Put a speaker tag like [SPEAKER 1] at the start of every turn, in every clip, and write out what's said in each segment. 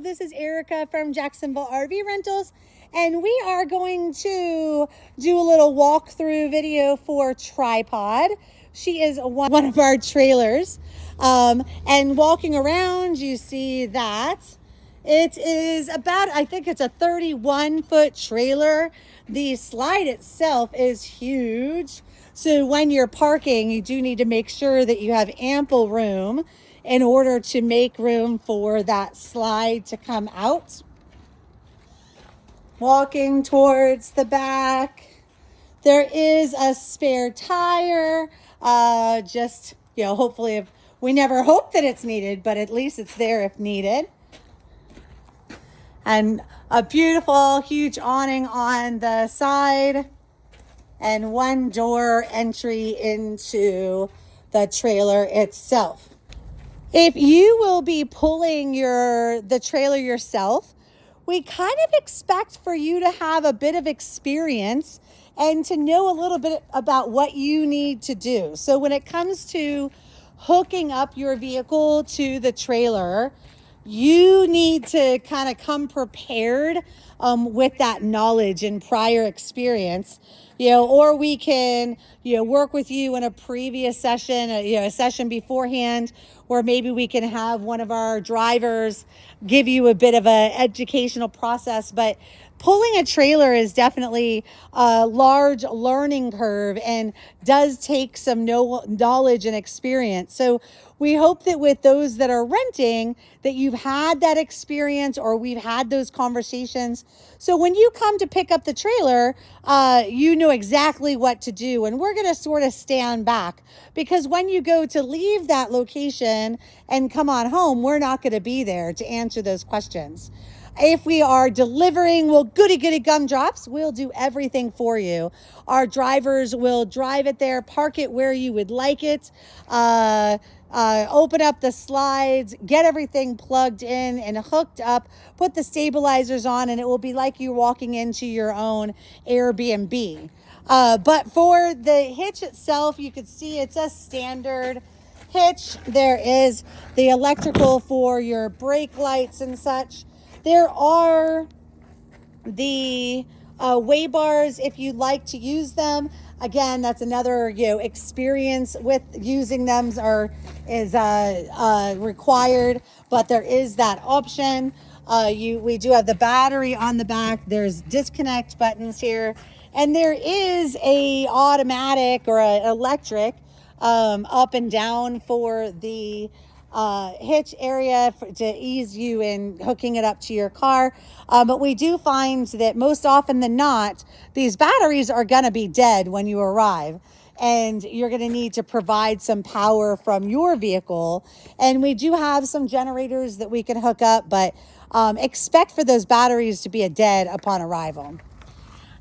[SPEAKER 1] this is Erica from Jacksonville RV Rentals, and we are going to do a little walkthrough video for Tripod. She is one of our trailers, and walking around, you see that it is about, I think it's a 31-foot trailer. The slide itself is huge. So when you're parking, you do need to make sure that you have ample room in order to make room for that slide to come out. Walking towards the back, there is a spare tire. Hopefully, if we never hope that it's needed, but at least it's there if needed. And a beautiful, huge awning on the side, and one door entry into the trailer itself. If you will be pulling the trailer yourself, we kind of expect for you to have a bit of experience and to know a little bit about what you need to do. So when it comes to hooking up your vehicle to the trailer, you need to kind of come prepared with that knowledge and prior experience, or we can, work with you in a previous session, a session beforehand, or maybe we can have one of our drivers give you a bit of an educational process. But pulling a trailer is definitely a large learning curve and does take some knowledge and experience. So we hope that with those that are renting, that you've had that experience or we've had those conversations. So when you come to pick up the trailer, you know exactly what to do. And we're going to sort of stand back, because when you go to leave that location and come on home, we're not going to be there to answer those questions. If we are delivering, well, goody gumdrops, we'll do everything for you. Our drivers will drive it there, park it where you would like it, open up the slides, get everything plugged in and hooked up, put the stabilizers on, and it will be like you walking into your own Airbnb. But for the hitch itself, you can see it's a standard hitch. There is the electrical for your brake lights and such. There are the way bars if you'd like to use them. Again, that's another experience with using them is required, but there is that option. We do have the battery on the back. There's disconnect buttons here, and there is a automatic or an electric up and down for the hitch area to ease you in hooking it up to your car. But we do find that most often than not, these batteries are going to be dead when you arrive, and you're going to need to provide some power from your vehicle. And we do have some generators that we can hook up, but expect for those batteries to be dead upon arrival.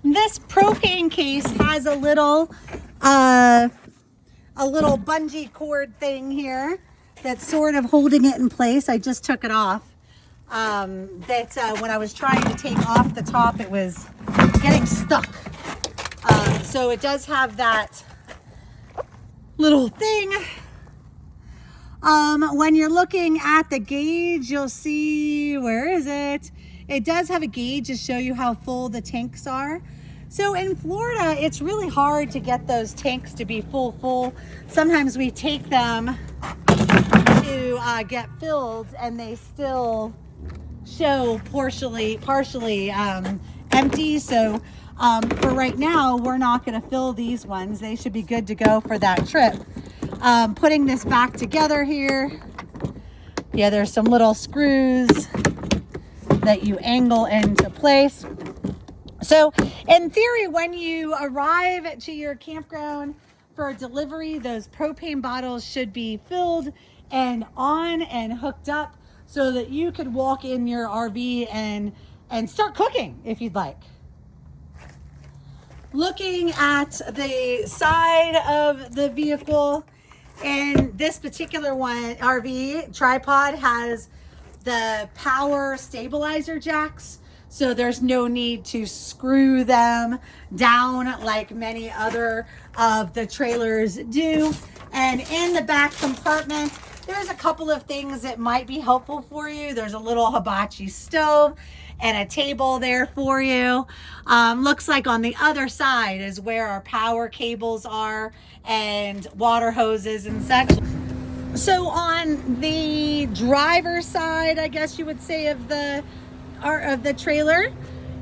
[SPEAKER 1] This propane case has a little bungee cord thing here that's sort of holding it in place. I just took it off. When I was trying to take off the top, it was getting stuck. So it does have that little thing. When you're looking at the gauge, you'll see, where is it? It does have a gauge to show you how full the tanks are. So in Florida, it's really hard to get those tanks to be full. Sometimes we take them to get filled and they still show partially empty. So for right now, we're not going to fill these ones. They should be good to go for that trip. Putting this back together here, there's some little screws that you angle into place. So in theory, when you arrive to your campground for a delivery, those propane bottles should be filled and on and hooked up so that you could walk in your RV and start cooking if you'd like. Looking at the side of the vehicle, and this particular one, RV Tripod, has the power stabilizer jacks. So there's no need to screw them down like many other of the trailers do. And in the back compartment, There's a couple of things that might be helpful for you. There's a little hibachi stove and a table there for you. Looks like on the other side is where our power cables are and water hoses and such. So on the driver's side, I guess you would say, of the trailer,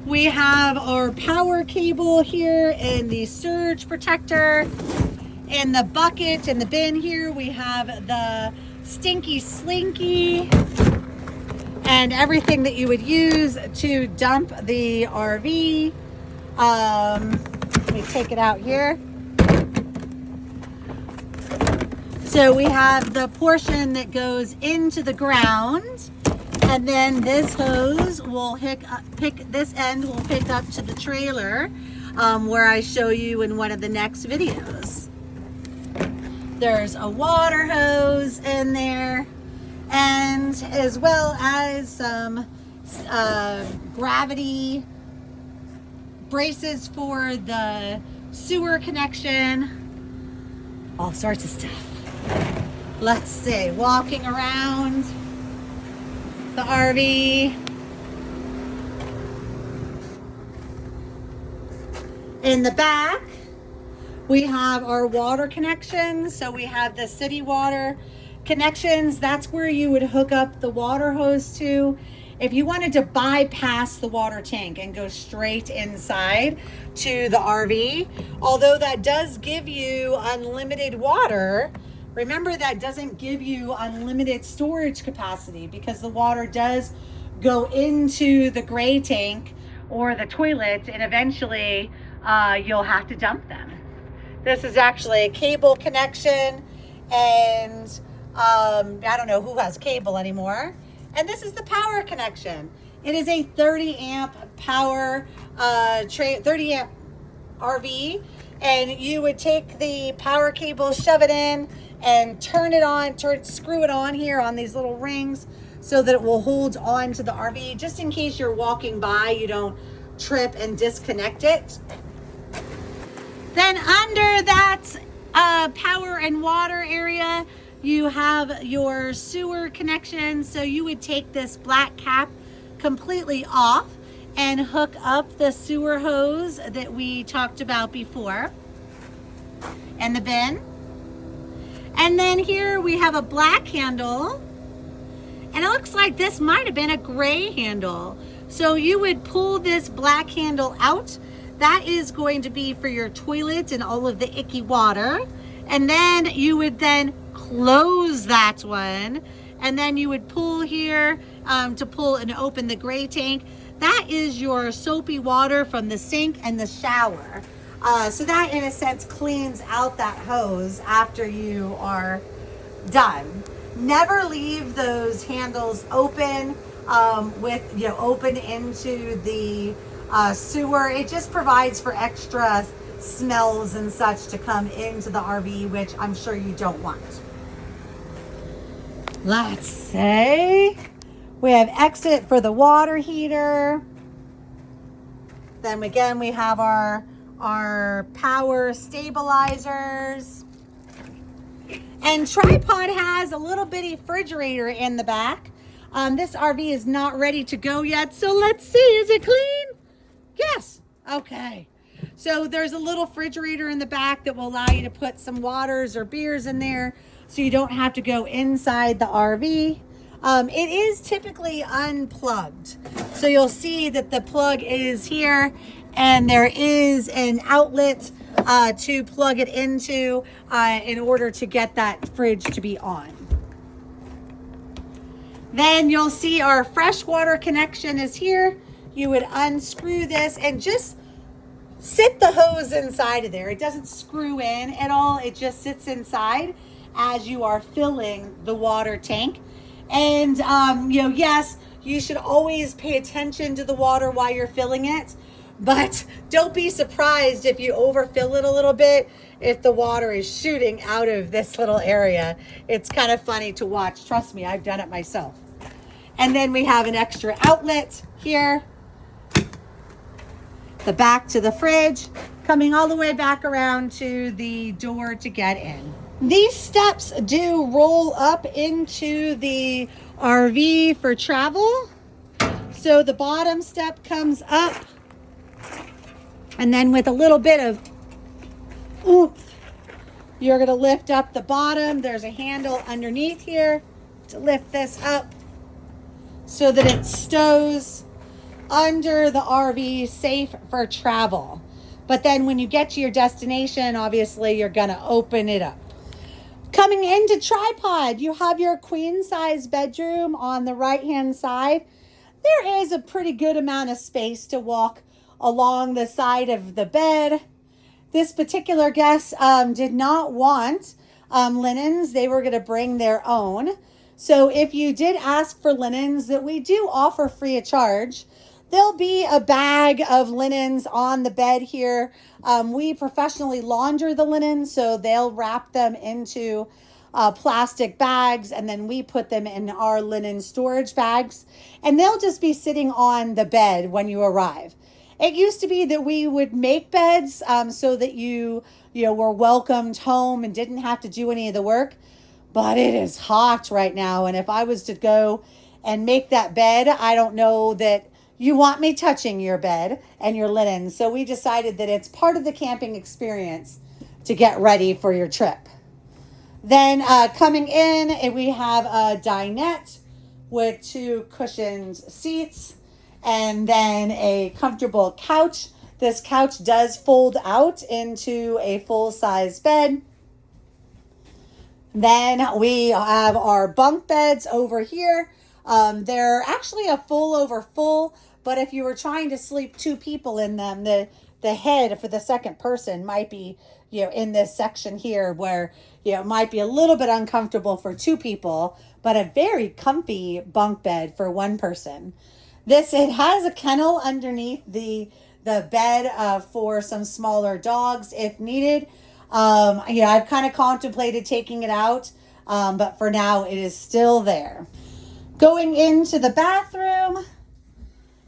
[SPEAKER 1] we have our power cable here and the surge protector. In the bucket, in the bin here, we have the stinky slinky and everything that you would use to dump the RV. Let me take it out here. So we have the portion that goes into the ground, and then this hose will this end will pick up to the trailer, where I show you in one of the next videos. There's a water hose in there, and as well as some gravity braces for the sewer connection, all sorts of stuff. Let's see, walking around the RV. In the back, we have our water connections. So we have the city water connections. That's where you would hook up the water hose to. If you wanted to bypass the water tank and go straight inside to the RV, although that does give you unlimited water, remember that doesn't give you unlimited storage capacity, because the water does go into the gray tank or the toilet, and eventually you'll have to dump them. This is actually a cable connection, and I don't know who has cable anymore. And this is the power connection. It is a 30 amp power, 30 amp RV, and you would take the power cable, shove it in, and turn it on, screw it on here on these little rings so that it will hold on to the RV, just in case you're walking by, you don't trip and disconnect it. Then under that power and water area, you have your sewer connection. So you would take this black cap completely off and hook up the sewer hose that we talked about before, and the bin. And then here we have a black handle, and it looks like this might have been a gray handle. So you would pull this black handle out. That is going to be for your toilet and all of the icky water. And then you would then close that one, and then you would pull here to pull and open the gray tank. That is your soapy water from the sink and the shower. So that, in a sense, cleans out that hose after you are done. Never leave those handles open open into the sewer. It just provides for extra smells and such to come into the RV, which I'm sure you don't want. Let's say we have exit for the water heater. Then again, we have our power stabilizers. And tripod has a little bitty refrigerator in the back. This RV is not ready to go yet, so let's see, is it clean? Yes. Okay. So there's a little refrigerator in the back that will allow you to put some waters or beers in there, so you don't have to go inside the RV. It is typically unplugged. So you'll see that the plug is here, and there is an outlet to plug it into in order to get that fridge to be on. Then you'll see our freshwater connection is here. You would unscrew this and just sit the hose inside of there. It doesn't screw in at all. It just sits inside as you are filling the water tank. And, yes, you should always pay attention to the water while you're filling it. But don't be surprised if you overfill it a little bit, if the water is shooting out of this little area. It's kind of funny to watch. Trust me, I've done it myself. And then we have an extra outlet here. The back to the fridge, coming all the way back around to the door to get in. These steps do roll up into the RV for travel. So the bottom step comes up, and then with a little bit of oomph, you're going to lift up the bottom. There's a handle underneath here to lift this up so that it stows under the RV, safe for travel. But then when you get to your destination, obviously you're going to open it up. Coming into tripod, you have your queen size bedroom on the right hand side. There is a pretty good amount of space to walk along the side of the bed. This particular guest did not want linens. They were going to bring their own. So if you did ask for linens, that we do offer free of charge, there'll be a bag of linens on the bed here. We professionally launder the linens, so they'll wrap them into plastic bags, and then we put them in our linen storage bags, and they'll just be sitting on the bed when you arrive. It used to be that we would make beds so that you were welcomed home and didn't have to do any of the work. But it is hot right now, and if I was to go and make that bed, I don't know that you want me touching your bed and your linen. So we decided that it's part of the camping experience to get ready for your trip. Then coming in, we have a dinette with 2 cushioned seats and then a comfortable couch. This couch does fold out into a full-size bed. Then we have our bunk beds over here. They're actually a full over full, but if you were trying to sleep 2 people in them, the head for the second person might be, in this section here where, it might be a little bit uncomfortable for 2 people, but a very comfy bunk bed for 1 person. It has a kennel underneath the bed for some smaller dogs if needed. I've kind of contemplated taking it out, but for now it is still there. Going into the bathroom,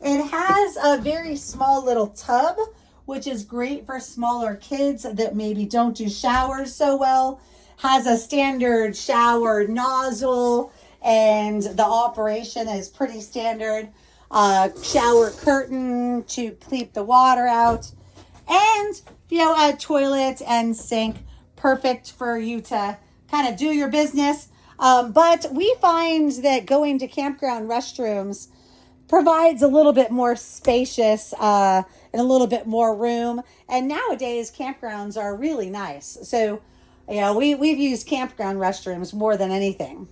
[SPEAKER 1] it has a very small little tub, which is great for smaller kids that maybe don't do showers so well. Has a standard shower nozzle, and the operation is pretty standard. Shower curtain to keep the water out, and a toilet and sink, perfect for you to kind of do your business. But we find that going to campground restrooms provides a little bit more spacious and a little bit more room. And nowadays campgrounds are really nice. So, we've used campground restrooms more than anything.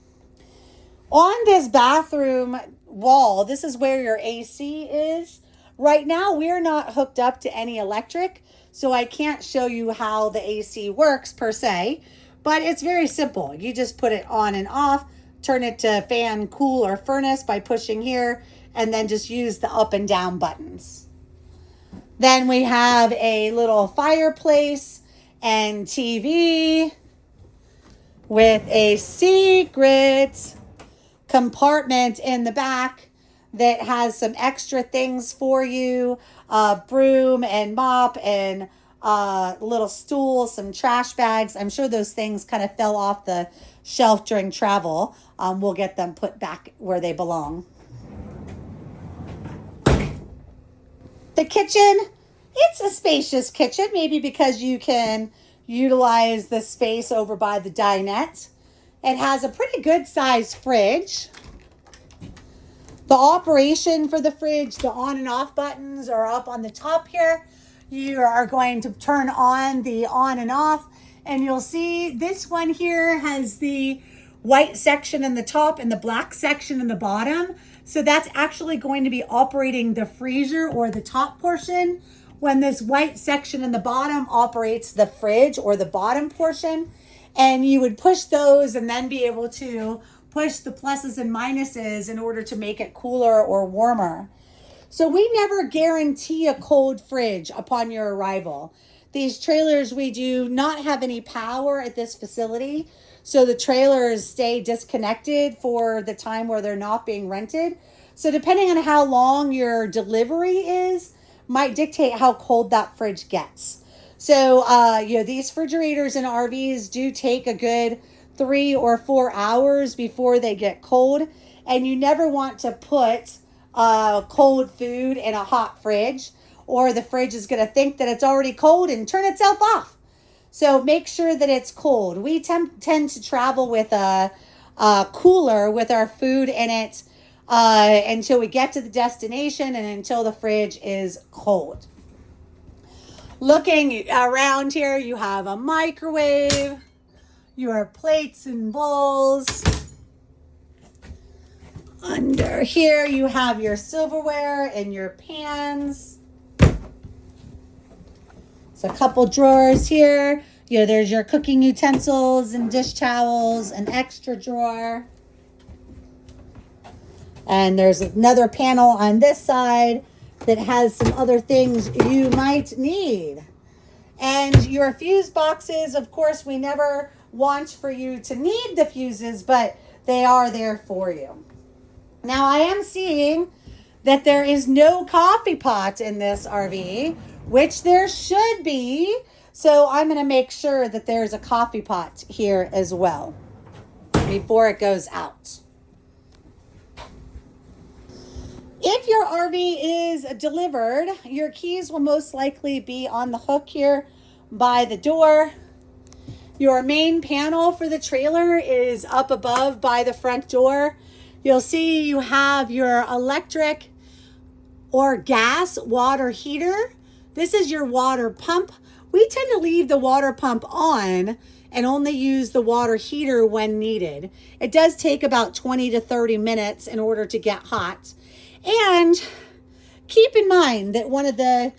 [SPEAKER 1] On this bathroom wall, this is where your AC is. Right now, we're not hooked up to any electric, so I can't show you how the AC works per se, but it's very simple. You just put it on and off, turn it to fan, cool, or furnace by pushing here, and then just use the up and down buttons. Then we have a little fireplace and TV with a secret compartment in the back that has some extra things for you, broom and mop and little stool, some trash bags. I'm sure those things kind of fell off the shelf during travel. We'll get them put back where they belong. The kitchen, it's a spacious kitchen, maybe because you can utilize the space over by the dinette. It has a pretty good sized fridge. The operation for the fridge, the on and off buttons are up on the top here. You are going to turn on the on and off, and you'll see this one here has the white section in the top and the black section in the bottom. So that's actually going to be operating the freezer or the top portion, when this white section in the bottom operates the fridge or the bottom portion. And you would push those and then be able to push the pluses and minuses in order to make it cooler or warmer. So we never guarantee a cold fridge upon your arrival. These trailers, we do not have any power at this facility, so the trailers stay disconnected for the time where they're not being rented. So depending on how long your delivery is, might dictate how cold that fridge gets. So, these refrigerators in RVs do take a good 3 or 4 hours before they get cold. And you never want to put cold food in a hot fridge, or the fridge is going to think that it's already cold and turn itself off. So make sure that it's cold. We tend to travel with a cooler with our food in it until we get to the destination and until the fridge is cold. Looking around here, you have a microwave, your plates and bowls. Under here, you have your silverware and your pans. So a couple drawers here. There's your cooking utensils and dish towels, an extra drawer. And there's another panel on this side that has some other things you might need. And your fuse boxes, of course, we never want for you to need the fuses, but they are there for you. Now, I am seeing that there is no coffee pot in this RV, which there should be. So I'm going to make sure that there's a coffee pot here as well before it goes out. If your RV is delivered, your keys will most likely be on the hook here by the door. Your main panel for the trailer is up above by the front door. You'll see you have your electric or gas water heater. This is your water pump. We tend to leave the water pump on and only use the water heater when needed. It does take about 20 to 30 minutes in order to get hot. And keep in mind that one of the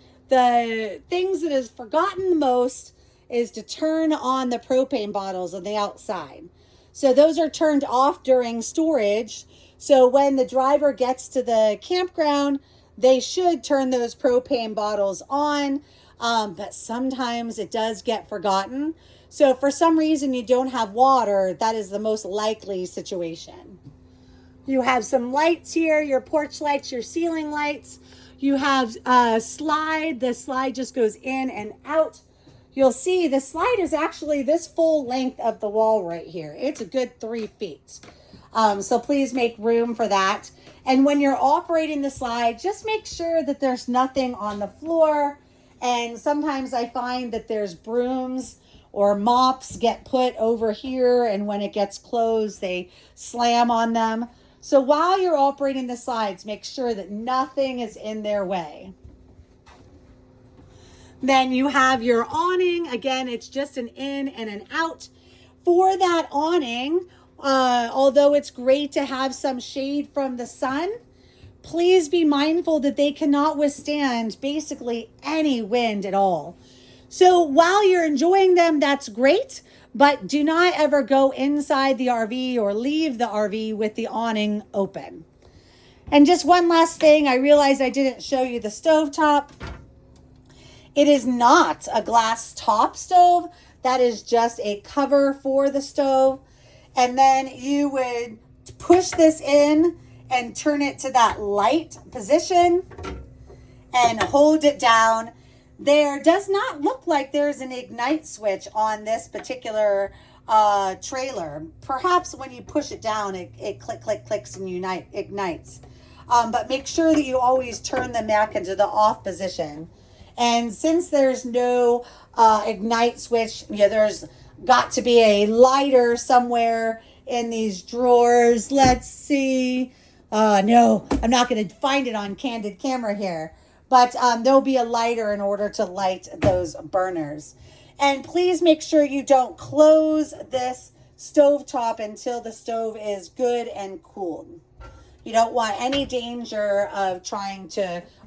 [SPEAKER 1] things that is forgotten the most is to turn on the propane bottles on the outside. So those are turned off during storage. So when the driver gets to the campground, they should turn those propane bottles on. But sometimes it does get forgotten. So if for some reason you don't have water, that is the most likely situation. You have some lights here, your porch lights, your ceiling lights. You have a slide. The slide just goes in and out. You'll see the slide is actually this full length of the wall right here. It's a good 3 feet. So please make room for that. And when you're operating the slide, just make sure that there's nothing on the floor. And sometimes I find that there's brooms or mops get put over here, and when it gets closed, they slam on them. So while you're operating the slides, make sure that nothing is in their way. Then you have your awning. Again, it's just an in and an out. For that awning, although it's great to have some shade from the sun, please be mindful that they cannot withstand basically any wind at all. So while you're enjoying them, that's great. But do not ever go inside the RV or leave the RV with the awning open. And just one last thing, I realized I didn't show you the stovetop. It is not a glass top stove. That is just a cover for the stove. And then you would push this in and turn it to that light position and hold it down. There does not look like there's an ignite switch on this particular trailer. Perhaps when you push it down, it clicks and ignites. But make sure that you always turn them back into the off position. And since there's no ignite switch, there's got to be a lighter somewhere in these drawers. Let's see. No, I'm not going to find it on candid camera here. But there'll be a lighter in order to light those burners. And please make sure you don't close this stovetop until the stove is good and cooled. You don't want any danger of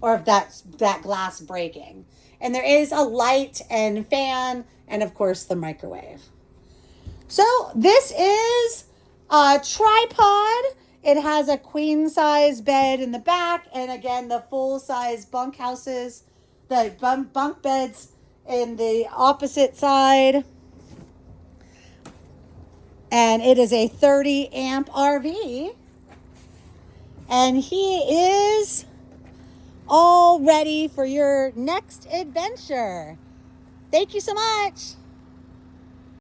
[SPEAKER 1] of that glass breaking. And there is a light and fan and, of course, the microwave. So this is a tripod. It has a queen size bed in the back, and again, the full size bunk houses, the bunk beds in the opposite side. And it is a 30 amp RV. And he is all ready for your next adventure. Thank you so much.